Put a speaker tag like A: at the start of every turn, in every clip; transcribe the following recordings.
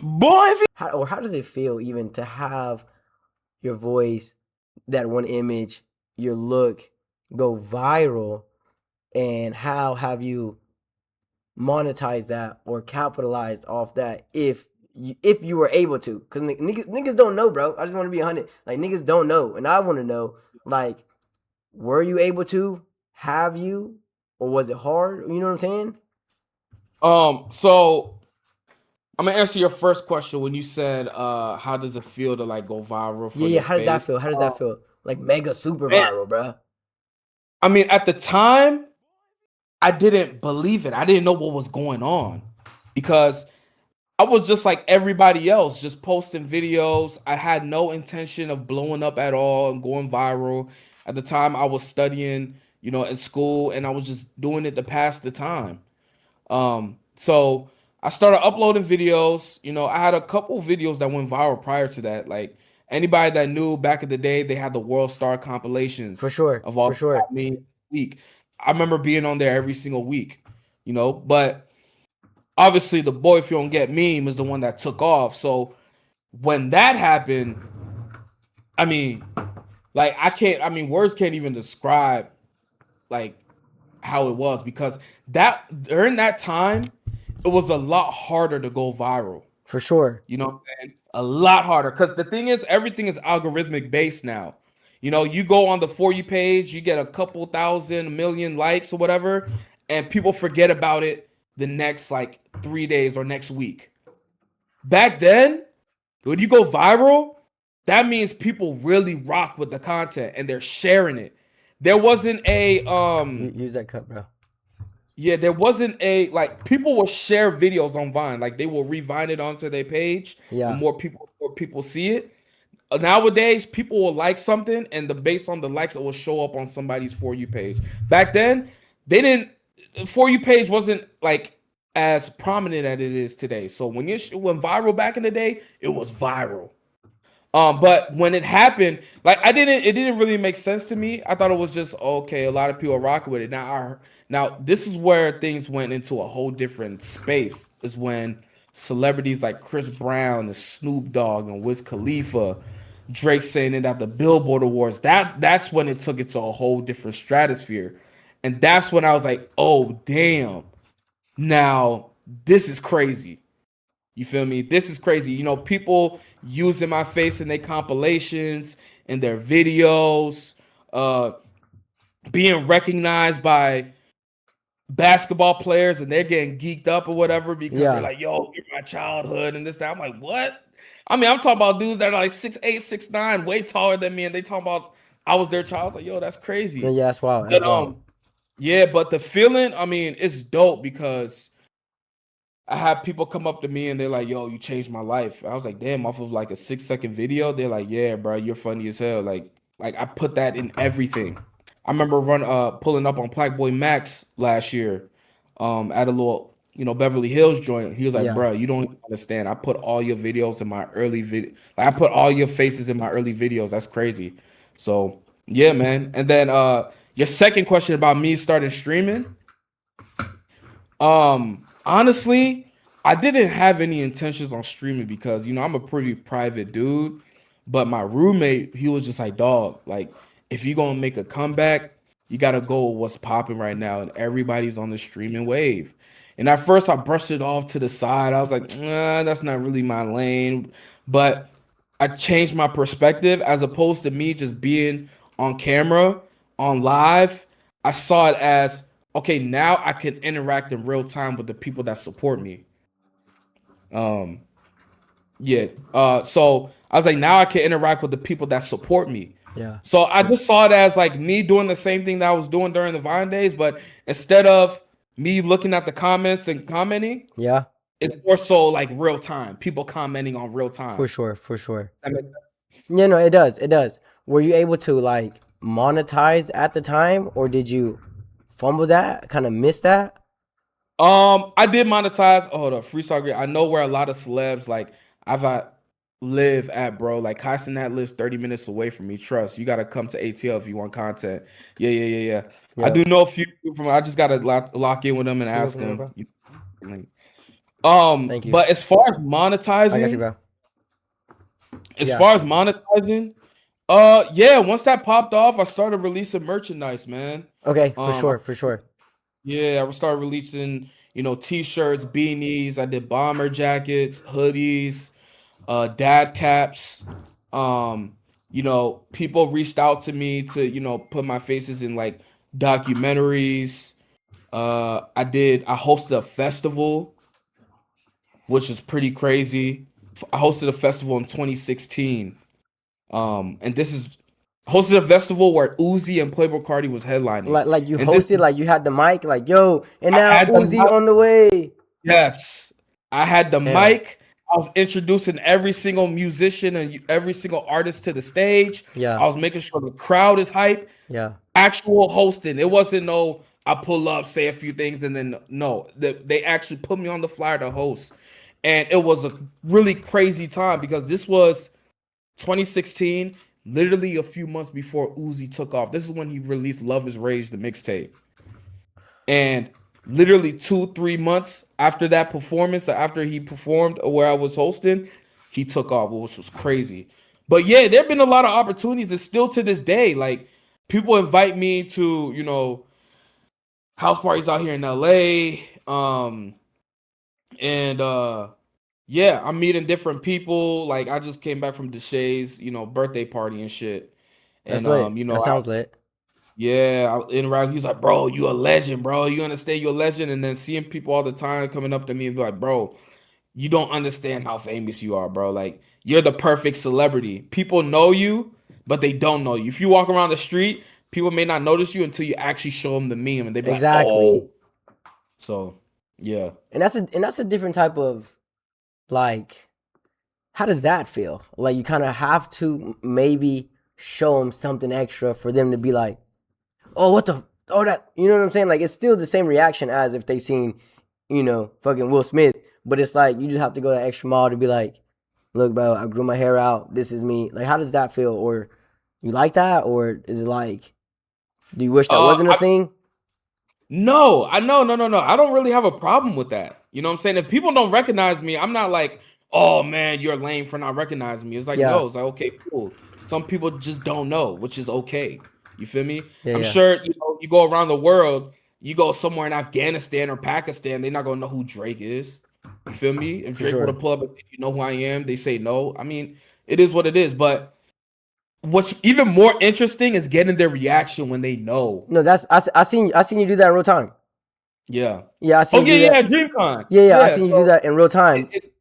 A: Boy, if
B: How does it feel even to have your voice, that one image, your look go viral, and how have you monetized that or capitalized off that if you were able to? Because niggas don't know, bro. I just want to be 100. Like, niggas don't know, and I want to know, like, were you able to? Have you? Or was it hard? You know what I'm saying?
A: so I'm gonna answer your first question when you said, how does it feel to like go viral
B: Yeah,
A: for
B: yeah.
A: your
B: How does that
A: face?
B: feel? How does that feel? Like, mega super
A: Man,
B: viral, bro.
A: I mean, at the time, I didn't believe it. I didn't know what was going on because I was just like everybody else, just posting videos. I had no intention of blowing up at all and going viral. At the time, I was studying, in school, and I was just doing it to pass the time. So I started uploading videos. I had a couple videos that went viral prior to that. Like anybody that knew back in the day, they had the World Star
B: For
A: compilations
B: sure.
A: of
B: For
A: all
B: sure.
A: the memes week. I remember being on there every single week, but obviously the boy if you don't get meme is the one that took off. So when that happened, I mean, like words can't even describe like how it was because that during that time it was a lot harder to go viral.
B: For sure.
A: You know what I'm saying? A lot harder. Because the thing is, everything is algorithmic based now. You go on the For You page, you get a couple thousand, a million likes or whatever, and people forget about it the next like 3 days or next week. Back then, when you go viral, that means people really rock with the content and they're sharing it. There wasn't a
B: Use that cup, bro.
A: Yeah, there wasn't a like people will share videos on Vine, like they will revine it onto their page, and
B: Yeah.
A: more people see it. Nowadays, people will like something, and based on the likes, it will show up on somebody's For You page. Back then, they didn't. The For You page wasn't like as prominent as it is today. So when you went viral back in the day, it was viral. But when it happened, like it didn't really make sense to me. I thought it was just okay. A lot of people are rocking with it. Now this is where things went into a whole different space. Is when celebrities like Chris Brown and Snoop Dogg and Wiz Khalifa, Drake saying it at the Billboard Awards. That's when it took it to a whole different stratosphere, and that's when I was like, oh damn, now this is crazy. You feel me? This is crazy. People using my face in their compilations, in their videos, uh, being recognized by basketball players, and they're getting geeked up or whatever because they're
B: Yeah.
A: like, "Yo, you're my childhood," and this that. I'm like, what? I mean, I'm talking about dudes that are like 6'8", 6'9", way taller than me, and they talking about I was their child. I was like, yo, that's
B: Yeah,
A: crazy.
B: yeah, that's wild. That's
A: But
B: wild.
A: yeah, but the feeling, I mean, it's dope because I have people come up to me and they're like, "Yo, you changed my life." I was like, "Damn!" Off of like a 6 second video, they're like, "Yeah, bro, you're funny as hell." Like I put that in everything. I remember pulling up on Black Boy Max last year, at a little Beverly Hills joint. He was like,
B: Yeah.
A: "Bro, you don't even understand. I put all your videos in my early video. Like I put all your faces in my early videos. That's crazy." So yeah, man. And then your second question about me starting streaming. Honestly, I didn't have any intentions on streaming because I'm a pretty private dude. But my roommate, he was just like, dog, like if you gonna make a comeback, you gotta go with what's popping right now, and everybody's on the streaming wave. And at first, I brushed it off to the side. I was like, that's not really my lane. But I changed my perspective as opposed to me just being on camera, on live. I saw it as okay, now I can interact in real time with the people that support me. Um, yeah. So I was like, now I can interact with the people that support me.
B: Yeah.
A: So I just saw it as like me doing the same thing that I was doing during the Vine days, but instead of me looking at the comments and commenting,
B: Yeah.
A: it's more so like real time. People commenting on real
B: For
A: time.
B: sure. For sure.
A: That makes sense.
B: Yeah, no, it does. It does. Were you able to, like, monetize at the time, or did you fumble that? Kind of miss that?
A: I did monetize. Oh, hold up, freestyle great. I know where a lot of celebs like I've live at, bro. Like Kyson that lives 30 minutes away from me. Trust you got to come to ATL if you want content. Yeah, yeah, yeah, yeah. I
B: Yep.
A: do know a few from. I just gotta lock in with them and
B: Come here,
A: ask
B: come here,
A: them.
B: bro.
A: Like,
B: Thank you.
A: But as far as
B: I got you,
A: monetizing,
B: bro.
A: as
B: Yeah.
A: far as monetizing, yeah, once that popped off, I started releasing merchandise, man.
B: Okay, for
A: Um,
B: sure, for sure.
A: yeah, I started releasing, t-shirts, beanies. I did bomber jackets, hoodies, dad caps. Um, people reached out to me to, put my faces in like documentaries. I hosted a festival, which is pretty crazy. I hosted a festival in 2016. And this is hosted a festival where Uzi and Playboi Carti was headlining.
B: Like you
A: And this
B: hosted, like you had the mic, like yo, and
A: I
B: now
A: had the
B: Uzi on the way.
A: Yes. I had the
B: Damn.
A: mic. I was introducing every single musician and every single artist to the stage.
B: Yeah,
A: I was making sure the crowd is hype.
B: yeah.
A: Actual hosting. It wasn't no I pull up, say a few things, and then no. They actually put me on the flyer to host. And it was a really crazy time because this was 2016, literally a few months before Uzi took off. This is when he released Love Is Rage, the mixtape. And literally 2 3 months after that performance, after he performed where I was hosting, he took off, which was crazy. But yeah, there have been a lot of opportunities, and still to this day, like people invite me to, house parties out here in LA. And yeah, I'm meeting different people. Like I just came back from Deshay's, birthday party and shit.
B: That's
A: And
B: lit. That sounds lit.
A: yeah, I interact. He's like, bro, you a legend, bro. You understand you're a legend. And then seeing people all the time coming up to me and be like, bro, you don't understand how famous you are, bro. Like, you're the perfect celebrity. People know you, but they don't know you. If you walk around the street, people may not notice you until you actually show them the meme and they be like,
B: Exactly.
A: oh. So, yeah.
B: And that's a different type of, like, how does that feel? Like you kind of have to maybe show them something extra for them to be like, oh, what the, oh, that, you know what I'm saying? Like it's still the same reaction as if they seen, fucking Will Smith, but it's like you just have to go that extra mile to be like, look, bro, I grew my hair out. This is me. Like, how does that feel? Or you like that, or is it like, do you wish that
A: Uh,
B: wasn't a thing?
A: No, I know, no, no, no. I don't really have a problem with that. You know what I'm saying? If people don't recognize me, I'm not like, oh man, you're lame for not recognizing me. It's like,
B: Yeah,
A: no, it's like, okay, cool. Some people just don't know, which is okay. You feel me?
B: yeah,
A: I'm
B: yeah,
A: sure, you go around the world, you go somewhere in Afghanistan or Pakistan, they're not gonna know who Drake is. You feel me? If
B: for
A: Drake were to
B: sure.
A: pull up and say, you know who I am, they say no. I mean, it is what it is. But what's even more interesting is getting their reaction when they know.
B: No, I seen you do that in real time.
A: Yeah.
B: Yeah, I seen
A: Oh
B: you
A: yeah,
B: do
A: yeah,
B: that.
A: DreamCon.
B: Yeah, yeah, I
A: Yeah,
B: seen you do
A: so
B: that in real
A: it,
B: time.
A: it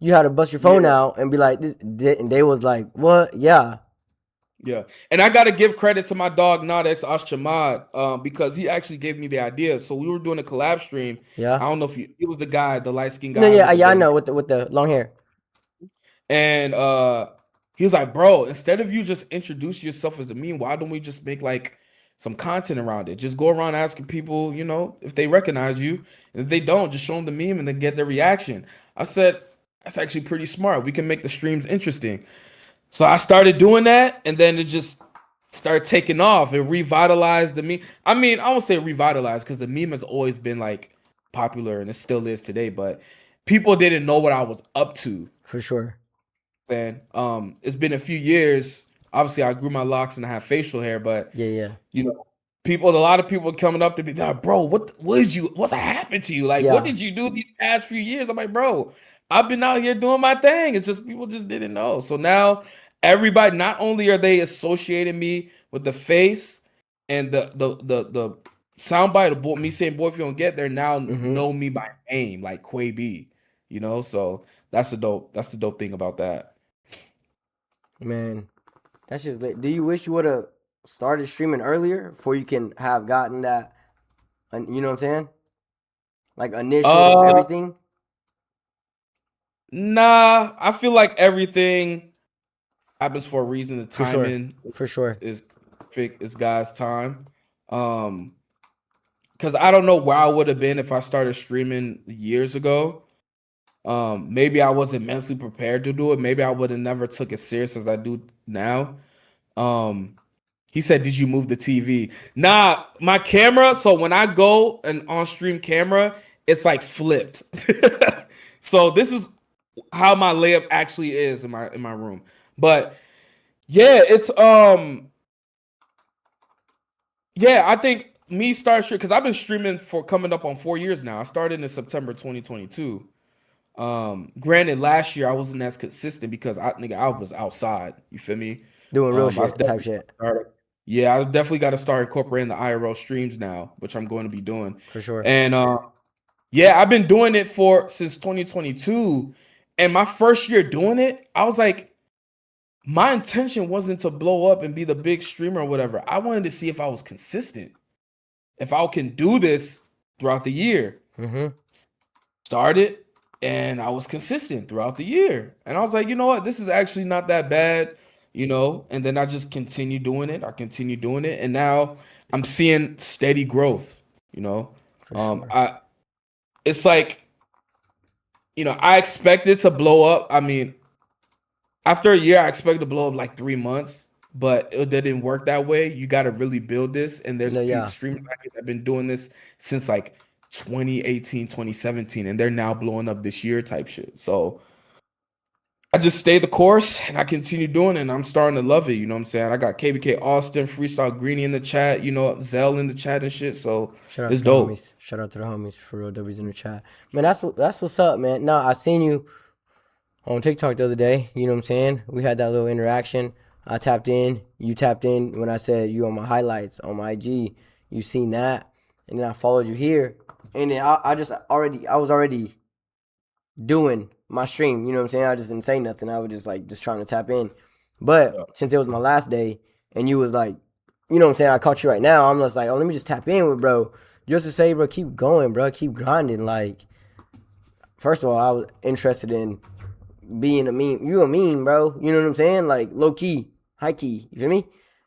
B: You had to bust your phone
A: yeah,
B: out and be like, this, and they was like, what? Yeah,
A: yeah. And I gotta give credit to my dog Nadex Ashtamad, because he actually gave me the idea. So we were doing a collab stream.
B: yeah.
A: I don't know if he was the guy, the light skinned
B: No,
A: guy
B: yeah,
A: with the
B: yeah, I
A: good hair.
B: know with the long hair.
A: And he was like, bro, instead of you just introduce yourself as a meme, why don't we just make like some content around it? Just go around asking people, if they recognize you. And if they don't, just show them the meme and then get their reaction. I said, that's actually pretty smart. We can make the streams interesting. So I started doing that, and then it just started taking off. It revitalized the meme. I mean, I won't say revitalized because the meme has always been like popular and it still is today, but people didn't know what I was up to.
B: For sure.
A: And it's been a few years. Obviously, I grew my locks and I have facial hair, but
B: Yeah, yeah,
A: you know, a lot of people coming up to me, like, bro, what's happened to you? Like, what
B: yeah.
A: did you do these past few years? I'm like, bro, I've been out here doing my thing. It's just people just didn't know. So now everybody, not only are they associating me with the face and the soundbite of me saying, boy, if you don't get there, now
B: Mm-hmm.
A: know me by name, like KweyBK, so that's the dope thing about that.
B: Man, that's just lit. Do you wish you would have started streaming earlier before you can have gotten that? You know what I'm saying? Like initial
A: Uh
B: everything.
A: nah, I feel like everything happens for a reason. The
B: For sure.
A: timing
B: For sure.
A: is perfect. It's God's time. Um, because I don't know where I would have been if I started streaming years ago. Maybe I wasn't mentally prepared to do it. Maybe I would have never took it serious as I do now. Um, he said, "Did you move the TV?" Nah, my camera. So when I go and on stream camera, it's like flipped. So this is how my layup actually is in my room. But yeah, it's yeah, I think me start stream because I've been streaming for coming up on 4 years now. I started in September 2022. Granted, last year I wasn't as consistent because I was outside. You feel me?
B: Doing real
A: I was
B: shit type
A: definitely
B: shit.
A: yeah, I definitely got to start incorporating the IRL streams now, which I'm going to be doing.
B: For sure.
A: And yeah, I've been doing it for since 2022. And my first year doing it, I was like, my intention wasn't to blow up and be the big streamer or whatever. I wanted to see if I was consistent, if I can do this throughout the year.
B: Mm-hmm.
A: Started and I was consistent throughout the year. And I was like, you know what? This is actually not that bad, you know? And then I just continue doing it. I continue doing it. And now I'm seeing steady growth, you know?
B: For sure.
A: It's like, you know, I expected to blow up. I mean, after a year, I expected to blow up like 3 months, but it didn't work that way. You got to really build this. And there's
B: No, yeah.
A: streamers that have been doing this since like 2018, 2017, and they're now blowing up this year type shit. So I just stayed the course and I continue doing it, and I'm starting to love it. You know what I'm saying? I got KBK Austin, Freestyle Greeny in the chat, you know, Zell in the chat and shit. So
B: Shout out
A: it's
B: to the
A: dope.
B: homies. Shout out to the homies for real W's in the chat. Man, that's what's up, man. No, I seen you on TikTok the other day. You know what I'm saying? We had that little interaction. I tapped in. You tapped in when I said you on my highlights on my IG. You seen that, and then I followed you here, and then I was already doing my stream. You know what I'm saying? I just didn't say nothing. I was just trying to tap in. But since it was my last day, and you was like, you know what I'm saying? I caught you right now. I'm just like, oh, let me just tap in with bro, just to say, bro, keep going, bro, keep grinding. Like, first of all, I was interested in being a meme. You a meme, bro. You know what I'm saying? Like low key, high key. You feel me?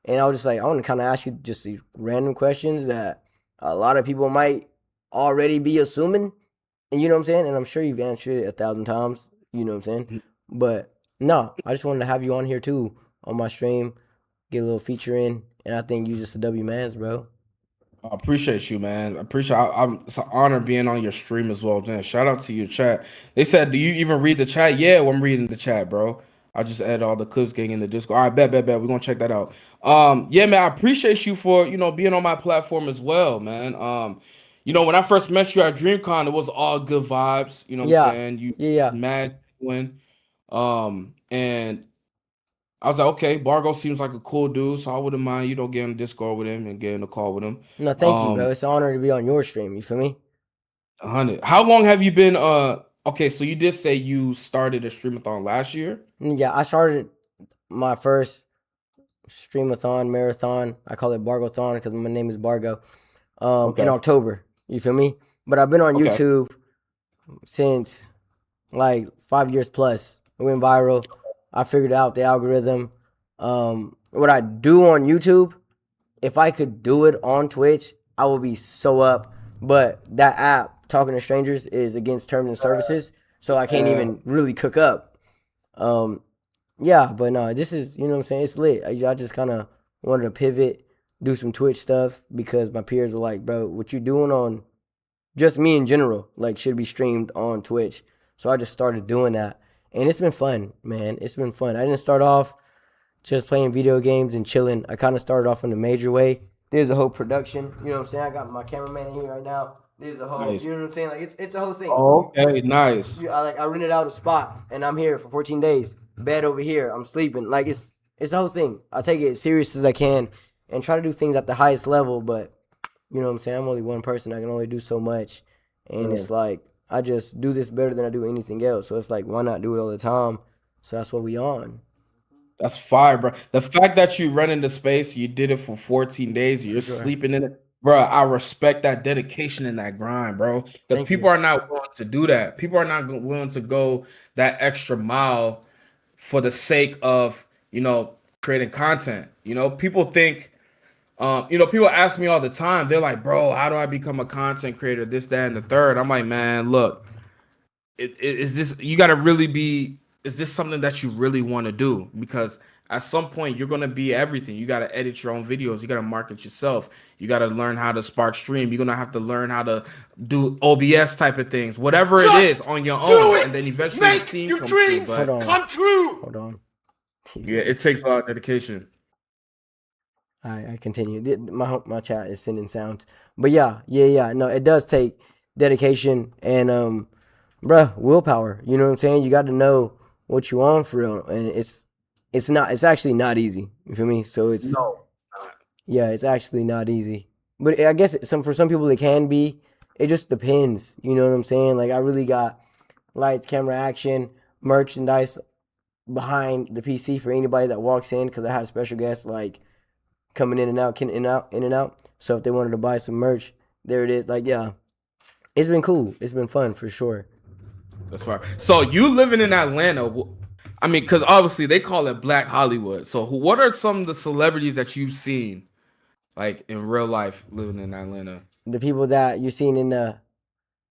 B: And I was just like, I want to kind of ask you just these random questions that a lot of people might already be assuming. And you know what I'm saying? And I'm sure you've answered it 1,000 times. You know what I'm saying? But no, I just wanted to have you on here too on my stream, get a little feature in. And I think you just a W mans, bro.
A: I appreciate you, man. I appreciate. It's an honor being on your stream as well, man. Shout out to your chat. They said, "Do you even read the chat?" Yeah, well, I'm reading the chat, bro. I just add all the clips getting in the Discord. All right, bet. We're gonna check that out. Yeah, man. I appreciate you for being on my platform as well, man. When I first met you at DreamCon, it was all good vibes. You know what I'm
B: Yeah.
A: saying? You
B: Yeah.
A: mad when, and I was like, okay, Bargo seems like a cool dude, so I wouldn't mind, getting on Discord with him and getting a call with him.
B: No, thank you, bro. It's an honor to be on your stream. You feel me?
A: 100. How long have you been? Okay, so you did say you started a streamathon last year.
B: Yeah, I started my first streamathon marathon. I call it BARGOTHON because my name is Bargo. In October. You feel me? But I've been on YouTube since like 5 years plus. It went viral. I figured out the algorithm. What I do on YouTube, if I could do it on Twitch, I would be so up. But that app, Talking to Strangers, is against terms and services, so I can't even really cook up. Yeah, but no, this is, you know what I'm saying? It's lit. I just kind of wanted to pivot, do some Twitch stuff because my peers were like, bro, what you doing on just me in general, like, should be streamed on Twitch. So I just started doing that. And it's been fun, man. It's been fun. I didn't start off just playing video games and chilling. I kind of started off in a major way. There's a whole production. You know what I'm saying? I got my cameraman in here right now. There's a whole, you know what I'm saying? Like, it's a whole thing.
A: Oh, okay, nice.
B: I rented out a spot, and I'm here for 14 days. Bed over here. I'm sleeping. Like, it's the whole thing. I take it as serious as I can and try to do things at the highest level, but you know what I'm saying? I'm only one person. I can only do so much. And it's like, I just do this better than I do anything else. So it's like, why not do it all the time? So that's what we on.
A: That's fire, bro. The fact that you run into space, you did it for 14 days, you're sleeping in it. Bro, I respect that dedication and that grind, bro. Because people are not willing to do that. People are not willing to go that extra mile for the sake of, creating content. People think, people ask me all the time, they're like, bro, how do I become a content creator? This, that, and the third. I'm like, man, look, is this, you got to really be is this something that you really want to do? Because at some point you're gonna be everything. You gotta edit your own videos. You gotta market yourself. You gotta learn how to spark stream. You're gonna have to learn how to do OBS type of things, whatever it is, on your own. And then eventually the team comes through. But
B: come true. Hold on.
A: Yeah, it takes a lot of dedication.
B: I continue. My chat is sending sounds, but yeah. No, it does take dedication and bruh, willpower. You know what I'm saying? You got to know what you want for real, and it's actually not easy. You feel me? So it's yeah, it's actually not easy. But I guess for some people it can be. It just depends. You know what I'm saying? Like I really got lights, camera, action, merchandise behind the PC for anybody that walks in because I had special guests like coming in and out, in and out. So if they wanted to buy some merch, there it is. Like yeah, it's been cool. It's been fun for sure.
A: That's fine. So you living in Atlanta? I mean, because obviously they call it Black Hollywood. So what are some of the celebrities that you've seen, like in real life, living in Atlanta?
B: The people that you've seen in the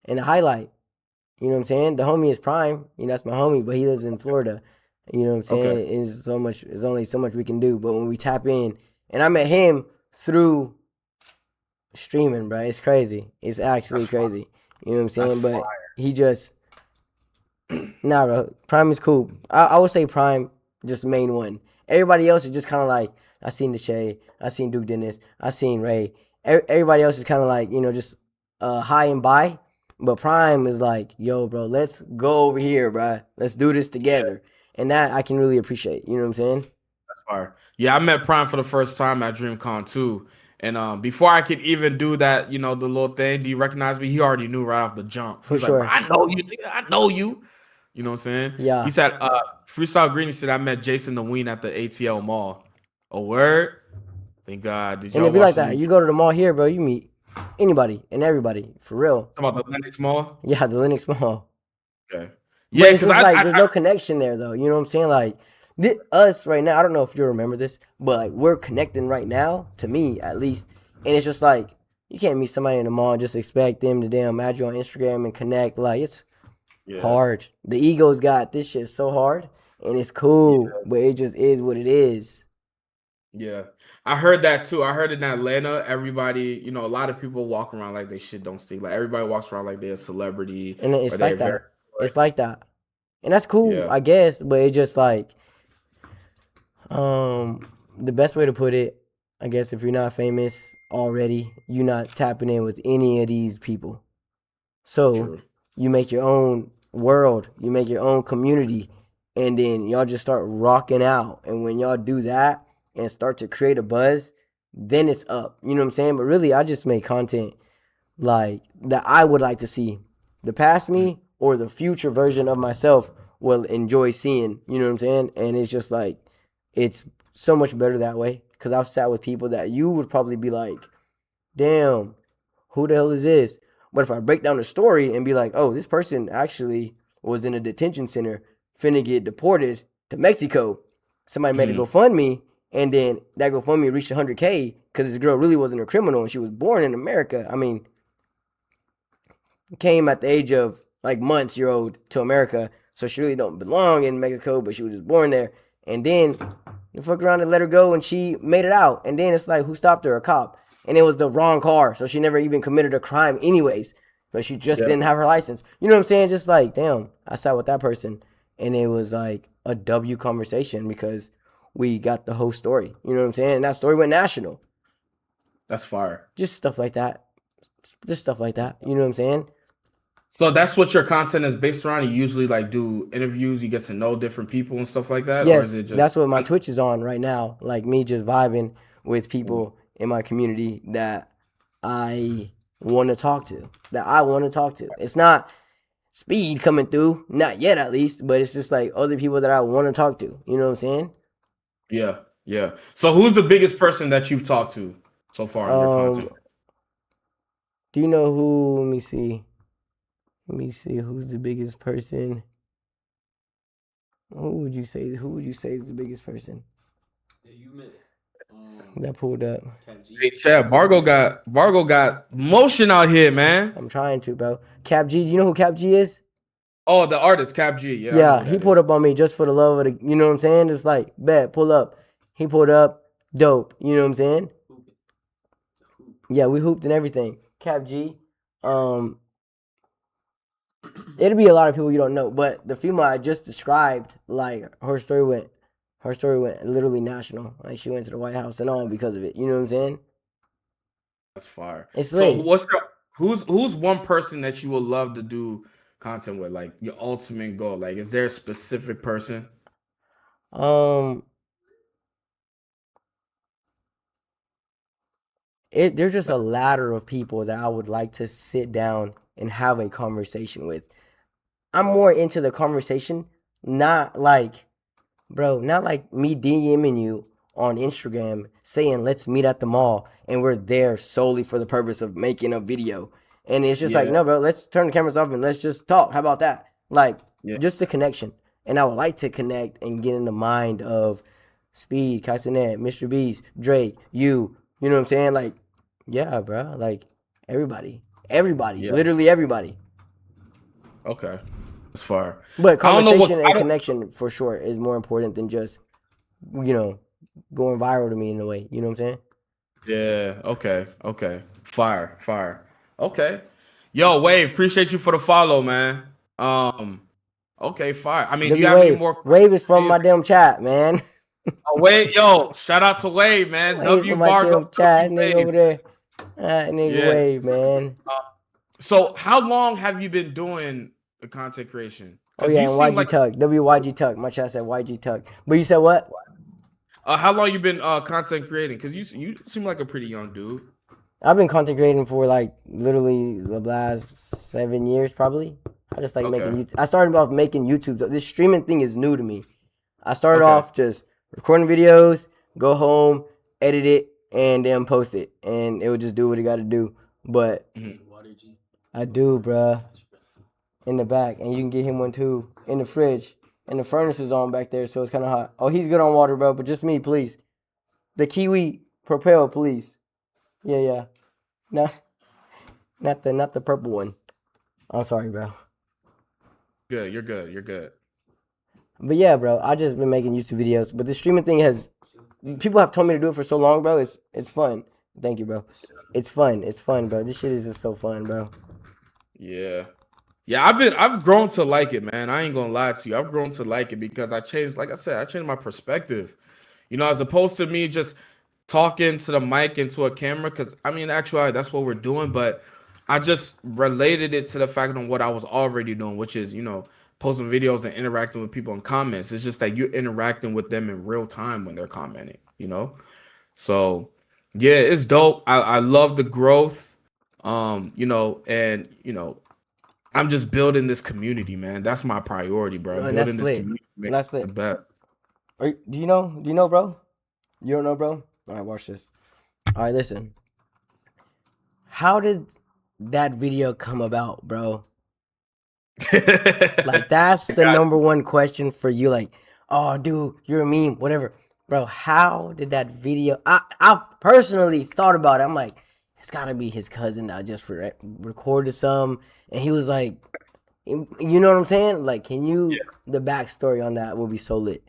B: highlight. You know what I'm saying? The homie is Prime. You know, that's my homie, but he lives in Florida. You know what I'm saying?
A: Okay.
B: It's only so much we can do. But when we tap in, and I met him through streaming, bro. It's crazy. It's actually crazy. You know what I'm saying? But he just nah, bro. Prime is cool. I would say Prime just the main one. Everybody else is just kind of like I seen the Shay, I seen Duke Dennis, I seen Ray. Everybody else is kind of like just high and by. But Prime is like, yo, bro, let's go over here, bro. Let's do this together. And that I can really appreciate. You know what I'm saying?
A: That's fire. Yeah, I met Prime for the first time at DreamCon too. And before I could even do that, the little thing, do you recognize me? He already knew right off the jump.
B: For
A: He's
B: sure.
A: like, I know you, nigga. I know you. You know what I'm saying?
B: Yeah.
A: He said, Freestyle Green, he said, I met Jason the Ween at the ATL Mall. A word? Thank God. Did
B: And
A: y'all
B: it'd be
A: watch
B: like that. You go to the mall here, bro, you meet anybody and everybody. For real.
A: Talking about the Lennox Mall?
B: Yeah, the Linux Mall.
A: Okay.
B: Yeah, because like there's no connection there though. You know what I'm saying? Like us right now, I don't know if you remember this, but like we're connecting right now, to me at least. And it's just like you can't meet somebody in the mall and just expect them to damn add you on Instagram and connect. Like it's hard. The ego's got this shit so hard, and it's cool, but it just is what it is.
A: Yeah, I heard that too. I heard in Atlanta, everybody, a lot of people walk around like they shit don't stink. Like everybody walks around like they're a celebrity.
B: And it's like that. It's like that. And that's cool, I guess, but it's just like the best way to put it, I guess, if you're not famous already, you're not tapping in with any of these people. So you make your own world, you make your own community, and then y'all just start rocking out. And when y'all do that and start to create a buzz, then it's up. You know what I'm saying? But really, I just make content like that I would like to see the past me or the future version of myself will enjoy seeing. You know what I'm saying? And it's just like it's so much better that way, because I've sat with people that you would probably be like, damn, who the hell is this? But if I break down the story and be like, oh, this person actually was in a detention center finna get deported to Mexico. Somebody made a GoFundMe, and then that GoFundMe reached 100K because this girl really wasn't a criminal and she was born in America. I mean, came at the age of like months-year-old to America, so she really don't belong in Mexico, but she was just born there. And then they fuck around and let her go, and she made it out. And then it's like, who stopped her? A cop. And it was the wrong car, so she never even committed a crime anyways. But she just didn't have her license. You know what I'm saying? Just like, damn, I sat with that person, and it was like a W conversation because we got the whole story. You know what I'm saying? And that story went national.
A: That's fire.
B: Just stuff like that. Just stuff like that. You know what I'm saying?
A: So that's what your content is based around? You usually like do interviews, you get to know different people and stuff like that?
B: Yes,
A: or is it just...
B: that's what my Twitch is on right now. Like me just vibing with people in my community that I want to talk to. It's not Speed coming through, not yet at least, but it's just like other people that I want to talk to. You know what I'm saying?
A: Yeah. So who's the biggest person that you've talked to so far in your content?
B: Do you know who? Let me see who's the biggest person. Who would you say is the biggest person?
C: Yeah, you met
B: that pulled up.
A: Hey, Chad, Bargo got motion out here, man.
B: I'm trying to, bro. Cap G, do you know who Cap G is?
A: Oh, the artist Cap G. Yeah, I know
B: Yeah,
A: who
B: he
A: that
B: pulled
A: is.
B: up on me just for the love of the, you know what I'm saying? It's like, bet, pull up. He pulled up, dope. You know what I'm saying? Yeah, we hooped and everything. Cap G. Um, it'll be a lot of people you don't know, but the female I just described, like her story went literally national. Like she went to the White House and all because of it. You know what I'm saying?
A: That's fire.
B: It's
A: So
B: lit.
A: who's one person that you would love to do content with? Like your ultimate goal? Like, is there a specific person?
B: Um, there's just a
A: Like,
B: ladder of people that I would like to sit down and have a conversation with. I'm more into the conversation, not like, bro, not like me DMing you on Instagram saying let's meet at the mall and we're there solely for the purpose of making a video. And it's just like,
A: yeah,
B: no, bro, let's turn the cameras off and let's just talk. How about that? Like,
A: yeah,
B: just the connection. And I would like to connect and get in the mind of Speed, Castanet, Mr. Beast, Drake, you know what I'm saying? Like, yeah, bro, like everybody,
A: yeah.
B: literally everybody.
A: Okay, that's fire.
B: But
A: I don't know what.
B: conversation and connection for sure is more important than just, you know, going viral to me in a way. You know what I'm saying?
A: Yeah. Okay. Okay. Fire. Fire. Okay. Yo, Wave. Appreciate you for the follow, man. Um. Okay. Fire. I mean, do you
B: W
A: have any
B: Wave.
A: more
B: Wave is from
A: questions?
B: my damn chat, man.
A: Oh, Wave. Yo, shout out to Wave, man.
B: Wave
A: W
B: from my
A: Bargo.
B: damn
A: W
B: chat, nigga
A: Wave.
B: over there. That nigga
A: Yeah.
B: Wave, man.
A: Uh, so, how long have you been doing the content creation?
B: Oh
A: Because
B: yeah,
A: you
B: and
A: seem
B: YG
A: like
B: Tuck. WYG Tuck. My chat said YG Tuck. But you said what?
A: how long you been content creating? Because you seem like a pretty young dude.
B: I've been content creating for like literally the last 7 years, probably. I just like
A: Okay.
B: making YouTube. I started off making YouTube. This streaming thing is new to me. I started
A: Okay.
B: off just recording videos, go home, edit it, and then post it, and it would just do what it got to do. But
A: Mhm.
B: I do, bruh, in the back, and you can get him one too in the fridge, and the furnace is on back there, so it's kind of hot. Oh, he's good on water, bro, but just me, please. The Kiwi Propel, please. Yeah, yeah. Not, not the purple one. I'm sorry, bro.
A: Good. You're good. You're good.
B: But yeah, bro, I just been making YouTube videos. But the streaming thing has people have told me to do it for so long, bro. It's fun. Thank you, bro. It's fun. It's fun, bro. This shit is just so fun, bro.
A: Yeah. Yeah, I've grown to like it, man. I ain't gonna lie to you. I've grown to like it because I changed, like I said, I changed my perspective. You know, as opposed to me just talking to the mic into a camera, because I mean, actually, that's what we're doing, but I just related it to the fact of what I was already doing, which is, posting videos and interacting with people in comments. It's just that you're interacting with them in real time when they're commenting. So yeah, it's dope. I love the growth. And I'm just building this community, man. That's my priority, bro.
B: And
A: Building
B: that's
A: this
B: lit.
A: community, make
B: That's
A: it the
B: lit.
A: best.
B: Do you know? Do you know, bro? You don't know, bro? All right, watch this. All right, listen. How did that video come about, bro? Like, that's the
A: Got
B: number one question for you. Like, oh, dude, you're a meme, whatever. Bro, how did that video? I personally thought about it. I'm like, it's gotta be his cousin that just recorded some, and he was like, you know what I'm saying? Like, can you?
A: Yeah.
B: The backstory on that will be so lit.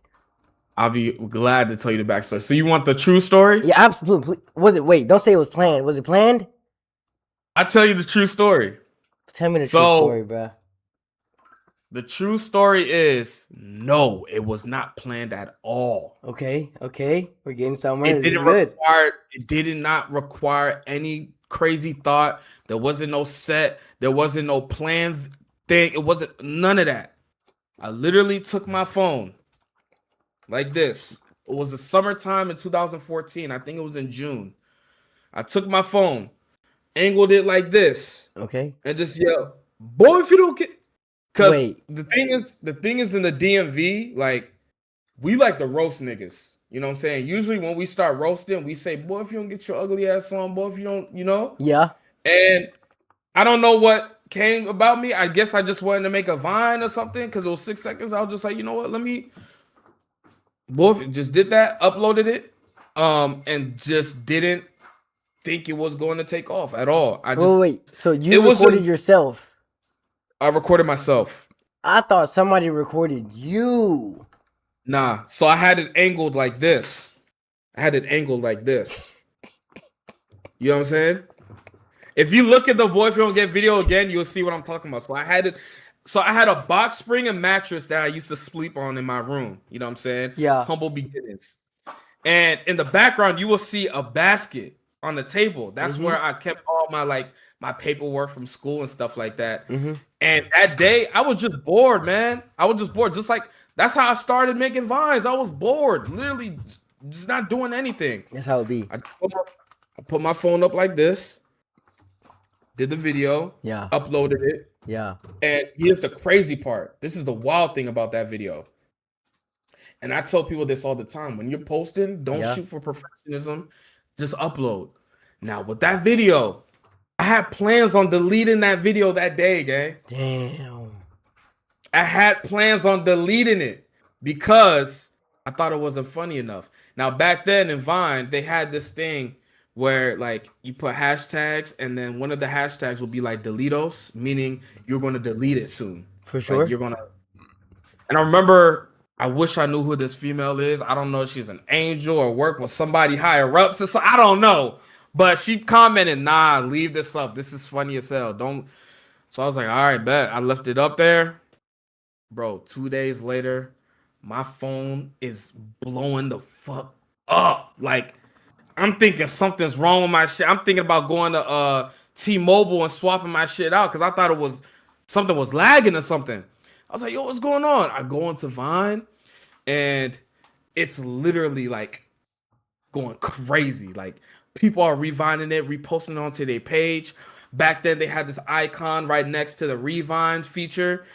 A: I'll be glad to tell you the backstory. So you want the true story?
B: Yeah, absolutely. Was it? Wait, don't say it was planned. Was it planned?
A: I tell you the true story.
B: Tell me the true
A: So
B: story, bro.
A: the true story is no, it was not planned at all.
B: Okay, we're getting somewhere.
A: It
B: This is
A: didn't
B: good.
A: require it did not require any crazy thought. There wasn't no set, there wasn't no plan thing. It wasn't none of that. I literally took my phone like this. It was the summertime in 2014. I think it was in June. I took my phone, angled it like this,
B: Okay.
A: and just yelled, "Boy, if you don't get," because
B: Wait.
A: the thing is in the DMV, like we like to roast niggas. You know what I'm saying? Usually when we start roasting, we say, "Boy, if you don't get your ugly ass on, boy, if you don't."
B: Yeah.
A: And I don't know what came about me. I guess I just wanted to make a vine or something because it was 6 seconds. I was just like, you know what? Let me, boy, just did that, uploaded it, and just didn't think it was going to take off at all.
B: Wait. So
A: It
B: you
A: was just,
B: recorded yourself?
A: I recorded myself.
B: I thought somebody recorded you.
A: Nah, so I had it angled like this. I had it angled like this. You know what I'm saying? If you look at the Boy If You Don't Get video again, you'll see what I'm talking about. So I had it. So I had a box spring and mattress that I used to sleep on in my room. You know what I'm saying?
B: Yeah.
A: Humble beginnings. And in the background, you will see a basket on the table. That's where I kept all my paperwork from school and stuff like that. And that day, I was just bored, man. I was just bored. Just like that's how I started making vines. I was bored, literally, just not doing anything.
B: That's how it be.
A: I put my phone up like this, did the video,
B: Yeah.
A: uploaded it,
B: Yeah.
A: and here's the crazy part. This is the wild thing about that video. And I tell people this all the time. When you're posting, don't
B: Yeah.
A: shoot for perfectionism. Just upload. Now, with that video, I had plans on deleting that video that day, gang.
B: Damn.
A: I had plans on deleting it because I thought it wasn't funny enough. Now, back then in Vine, they had this thing where like you put hashtags and then one of the hashtags will be like deletos, meaning you're going to delete it soon.
B: For sure.
A: Like you're going to. And I remember, I wish I knew who this female is. I don't know if she's an angel or work with somebody higher up. So I don't know. But she commented, nah, leave this up. This is funny as hell. Don't. So I was like, all right, bet. I left it up there. Bro, 2 days later, my phone is blowing the fuck up. Like, I'm thinking something's wrong with my shit. I'm thinking about going to T-Mobile and swapping my shit out because I thought it was something was lagging or something. I was like, yo, what's going on? I go into Vine and it's literally like going crazy. Like people are revinding it, reposting it onto their page. Back then they had this icon right next to the rewind feature.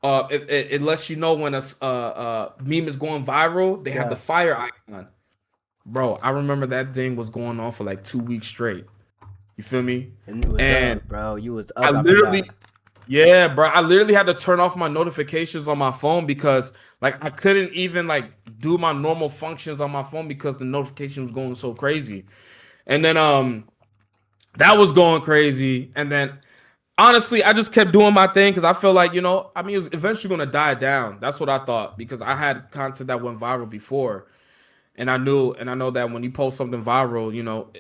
A: It lets you know when a meme is going viral. They have the fire icon. Bro, I remember that thing was going on for like 2 weeks straight. You feel me?
B: And you was up, bro. You was up.
A: I literally, yeah, bro. I literally had to turn off my notifications on my phone because like I couldn't even like do my normal functions on my phone because the notification was going so crazy. And then that was going crazy. And then honestly, I just kept doing my thing because I feel like, you know, I mean, it was eventually gonna die down. That's what I thought because I had content that went viral before. And I know that when you post something viral, you know,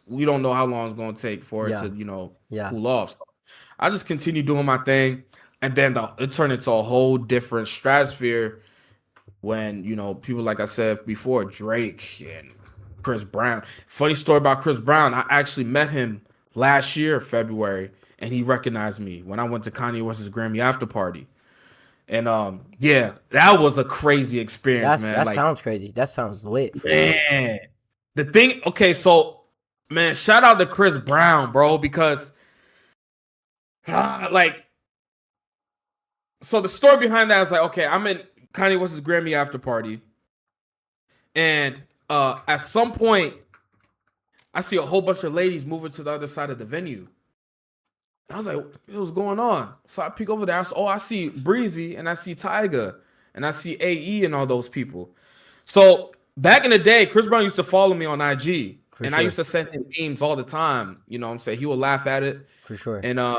A: we don't know how long it's gonna take for it to, you know, cool off. So I just continue doing my thing, and then it turned into a whole different stratosphere when, you know, people like I said before, Drake and Chris Brown. Funny story about Chris Brown, I actually met him last year, February, and he recognized me when I went to Kanye West's Grammy after party. And yeah, that was a crazy experience, man.
B: That
A: like,
B: sounds crazy. That sounds lit.
A: Man, the thing. Okay, so man, shout out to Chris Brown, bro, because like, so the story behind that is like, okay, I'm in Kanye West's Grammy after party, and at some point, I see a whole bunch of ladies moving to the other side of the venue. I was like, what was going on? So I peek over there. I see Breezy and I see Tyga and I see AE and all those people. So back in the day, Chris Brown used to follow me on IG. I used to send him memes all the time. You know what I'm saying? He would laugh at it.
B: For sure.
A: And I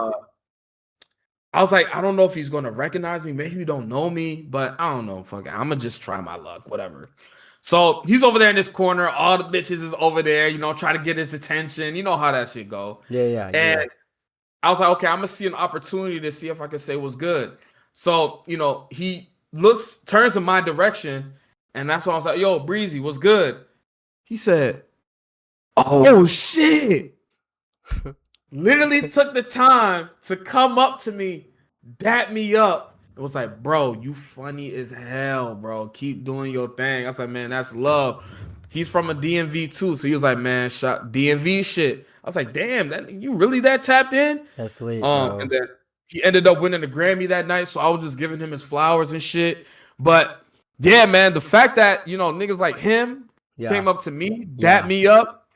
A: was like, I don't know if he's going to recognize me. Maybe he don't know me, but I don't know. Fuck it. I'm going to just try my luck, whatever. So he's over there in this corner. All the bitches is over there, you know, trying to get his attention. You know how that shit go.
B: Yeah.
A: I was like, okay, I'm gonna see an opportunity to see if I can say what's good. So, you know, he turns in my direction, and that's why I was like, yo, Breezy, what's good? He said, oh shit. Literally took the time to come up to me, dap me up. It was like, bro, you funny as hell, bro. Keep doing your thing. I was like, man, that's love. He's from a DMV too, so he was like, man, shot DMV shit. I was like, damn, you really that tapped in?
B: That's late, bro.
A: And then he ended up winning the Grammy that night, so I was just giving him his flowers and shit. But yeah, man, the fact that, you know, niggas like him came up to me, dapped me up.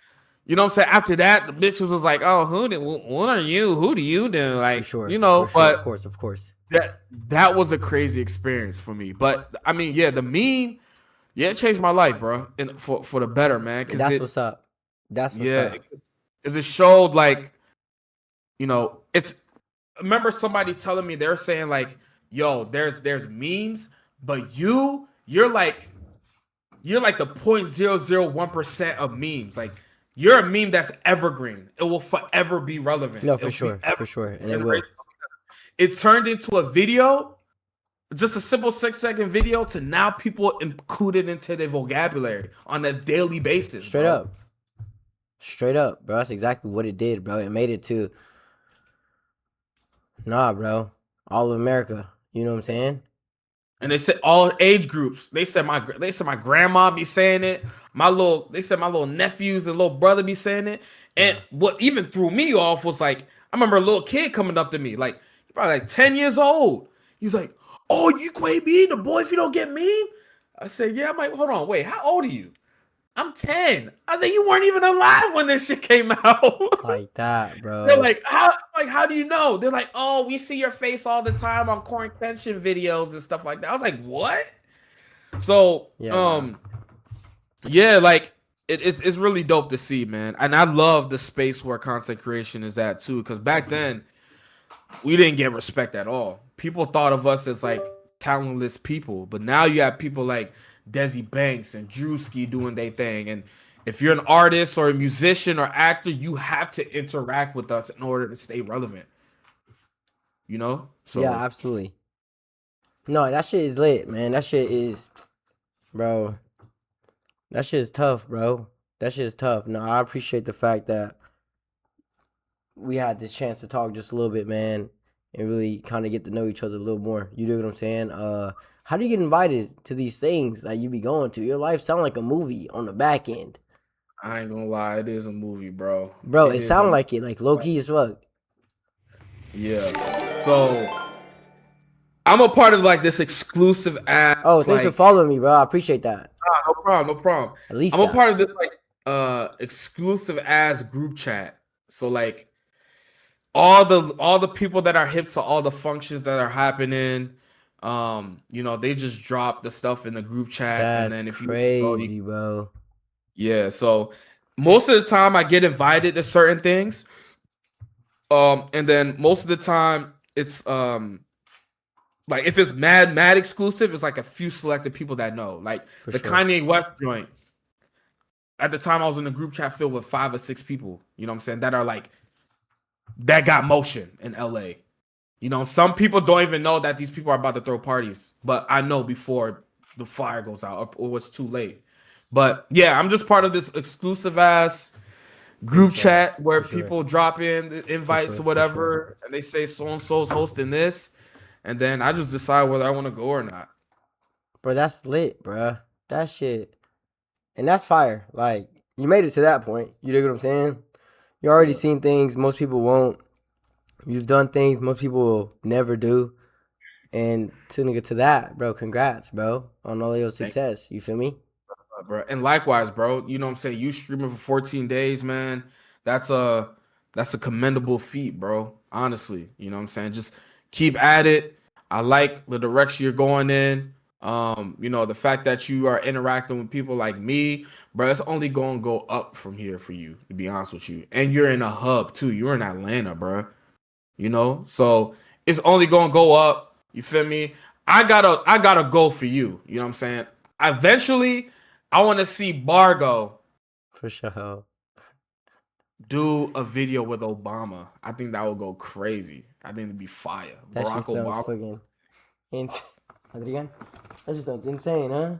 A: You know what I'm saying? After that, the bitches was like, oh, what are you? Who do you do? Like, you know, but
B: of course.
A: That was a crazy experience for me. But I mean, yeah, the meme. Yeah, it changed my life, bro, and for the better, man.
B: That's what's up. That's what's up.
A: Because it showed, like, you know, I remember somebody telling me, they're saying, like, yo, there's memes, but you're like the 0.001% of memes. Like you're a meme that's evergreen. It will forever be relevant.
B: No,
A: It'll be ever
B: for sure, and it will.
A: generation. It turned into a video, just a simple 6-second video, to now people include it into their vocabulary on a daily basis,
B: Straight
A: bro.
B: up. Straight up, bro. That's exactly what it did, bro. It made it to, nah, bro. All of America. You know what I'm saying?
A: And they said all age groups. They said my grandma be saying it. They said my little nephews and little brother be saying it. And what even threw me off was like, I remember a little kid coming up to me, like probably like 10 years old. He's like, "Oh, you KweyB, the boy if you don't get me." I said, "Yeah." I'm like, "Hold on, wait, how old are you?" "I'm 10." I said, "You weren't even alive when this shit came out."
B: Like that,
A: They're
B: bro.
A: like, how do you know? They're like, "Oh, we see your face all the time on quarantine videos and stuff like that." I was like, "What?" So,
B: Yeah, bro.
A: yeah, like it's really dope to see, man. And I love the space where content creation is at too, because back then we didn't get respect at all. People thought of us as like talentless people, but now you have people like Desi Banks and Drewski doing their thing. And if you're an artist or a musician or actor, you have to interact with us in order to stay relevant. You know?
B: Yeah,
A: So
B: absolutely. No, that shit is lit, man. That shit is, bro. That shit is tough, bro. That shit is tough. No, I appreciate the fact that we had this chance to talk just a little bit, man, and really kind of get to know each other a little more. You know what I'm saying? How do you get invited to these things that you be going to? Your life sound like a movie on the back end,
A: I ain't gonna lie, it is a movie, bro.
B: bro.
A: It
B: It
A: is a
B: sound like it, like low key as fuck.
A: yeah. So I'm a part of like this exclusive
B: Oh,
A: ass
B: thanks for
A: like
B: following me, bro. I appreciate that.
A: no problem, no problem.
B: At least
A: I'm a
B: that.
A: part of this like exclusive ass group chat. So like all the people that are hip to all the functions that are happening, they just drop the stuff in the group chat, and
B: That's
A: then if you go,
B: crazy, bro.
A: yeah. So most of the time I get invited to certain things. And then most of the time it's like if it's mad exclusive, it's like a few selected people that know. Like
B: For
A: the
B: sure.
A: Kanye West joint. At the time I was in a group chat filled with 5 or 6 people, you know what I'm saying, that are like that got motion in LA. Some people don't even know that these people are about to throw parties, but I know before the flyer goes out or it's too late. But yeah, I'm just part of this exclusive ass group chat
B: For
A: where
B: sure.
A: people drop in the
B: For
A: invites
B: sure.
A: or
B: For sure.
A: whatever, and they say so and so's hosting this, and then I just decide whether I want to go or not.
B: Bro, that's lit, bro. That shit. And that's fire. Like, you made it to that point. You dig what I'm saying? You already
A: Yeah.
B: seen things most people won't. You've done things most people will never do. And to that, bro, congrats, bro, on all your
A: Thank
B: success. You feel me?
A: you, bro. And likewise, bro. You know what I'm saying? You streaming for 14 days, man. That's a that's a commendable feat, bro. Honestly, you know what I'm saying? Just keep at it. I like the direction you're going in. The fact that you are interacting with people like me, bro, it's only going to go up from here for you, to be honest with you. And you're in a hub too. You're in Atlanta, bro. So it's only gonna go up. You feel me? I gotta go for you. You know what I'm saying? Eventually, I want to see Bargo
B: For sure.
A: do a video with Obama. I think that would go crazy. I think it'd be fire.
B: That
A: Barack
B: shit sounds
A: Obama.
B: fucking insane. Adrian? That shit sounds insane, huh?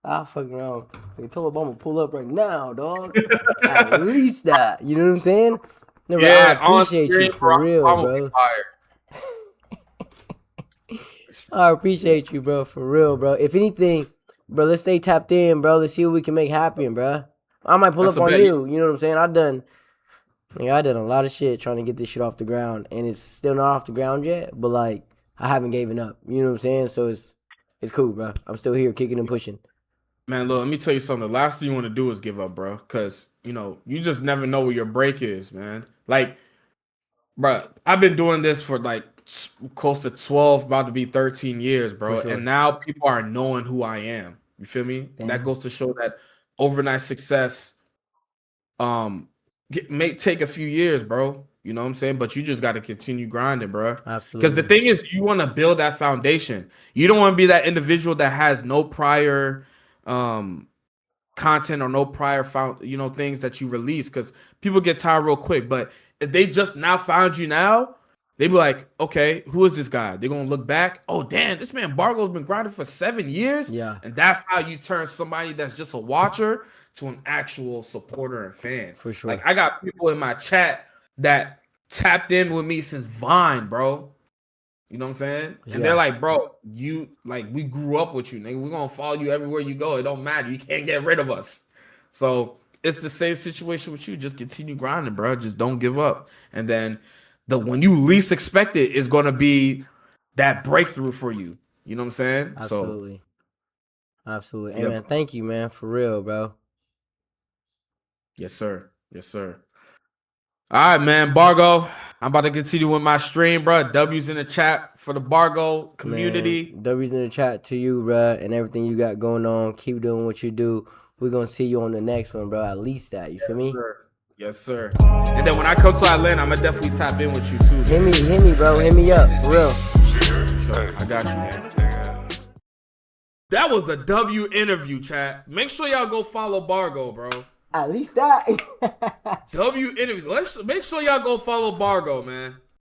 B: Ah, fucking wrong. They told Obama pull up right now, dog. At least that. You know what I'm saying? No, bro, I
A: Yeah, on
B: appreciate you
A: screen,
B: for
A: Barack
B: real,
A: Obama would be
B: bro.
A: fire.
B: I appreciate you, bro, for real, bro. If anything, bro, let's stay tapped in, bro. Let's see what we can make happen, bro. I might pull
A: That's
B: up
A: a
B: on
A: bet.
B: you. You know what I'm saying? I done a lot of shit trying to get this shit off the ground, and it's still not off the ground yet. But like, I haven't given up. You know what I'm saying? So it's cool, bro. I'm still here, kicking and pushing.
A: Man, look, let me tell you something. The last thing you want to do is give up, bro. Because, you just never know where your break is, man. Like, bro, I've been doing this for like close to 12, about to be 13 years,
B: For
A: bro. And
B: sure.
A: now people are knowing who I am. You feel me? That
B: Damn.
A: goes to show that overnight success may take a few years, bro. You know what I'm saying? But you just got to continue grinding, bro. Because the
B: Absolutely.
A: thing is, you want to build that foundation. You don't want to be that individual that has no prior content or no prior things that you release, because people get tired real quick. But if they just now found you now, they be like, okay, who is this guy? They're gonna look back, oh damn, this man Bargo's been grinding for 7 years.
B: Yeah.
A: And that's how you turn somebody that's just a watcher to an actual supporter and fan.
B: For sure.
A: Like, I got people in my chat that tapped in with me since Vine, bro. You know what I'm saying? And they're like, bro, we grew up with you, nigga. We're gonna follow you everywhere you go. It don't matter. You can't get rid of us. So it's the same situation with you. Just continue grinding, bro. Just don't give up. And then when you least expect it is gonna be that breakthrough for you. You know what I'm saying?
B: Absolutely. Absolutely. Hey,
A: Yep.
B: man, thank you, man. For real, bro.
A: Yes, sir. Yes, sir. All right, man. Bargo, I'm about to continue with my stream, bro. W's in the chat for the Bargo community.
B: Man, W's in the chat to you, bro, and everything you got going on. Keep doing what you do. We're going to see you on the next one, bro. At least that. You feel me?
A: Sir. Yes, sir. And then when I come to Atlanta, I'm going to definitely tap in with you, too.
B: Hit me, bro. Hit me up. For real.
A: Sure. I got you, man. That was a W interview, chat. Make sure y'all go follow Bargo, bro.
B: At least that.
A: W interview. Let's make sure y'all go follow Bargo, man.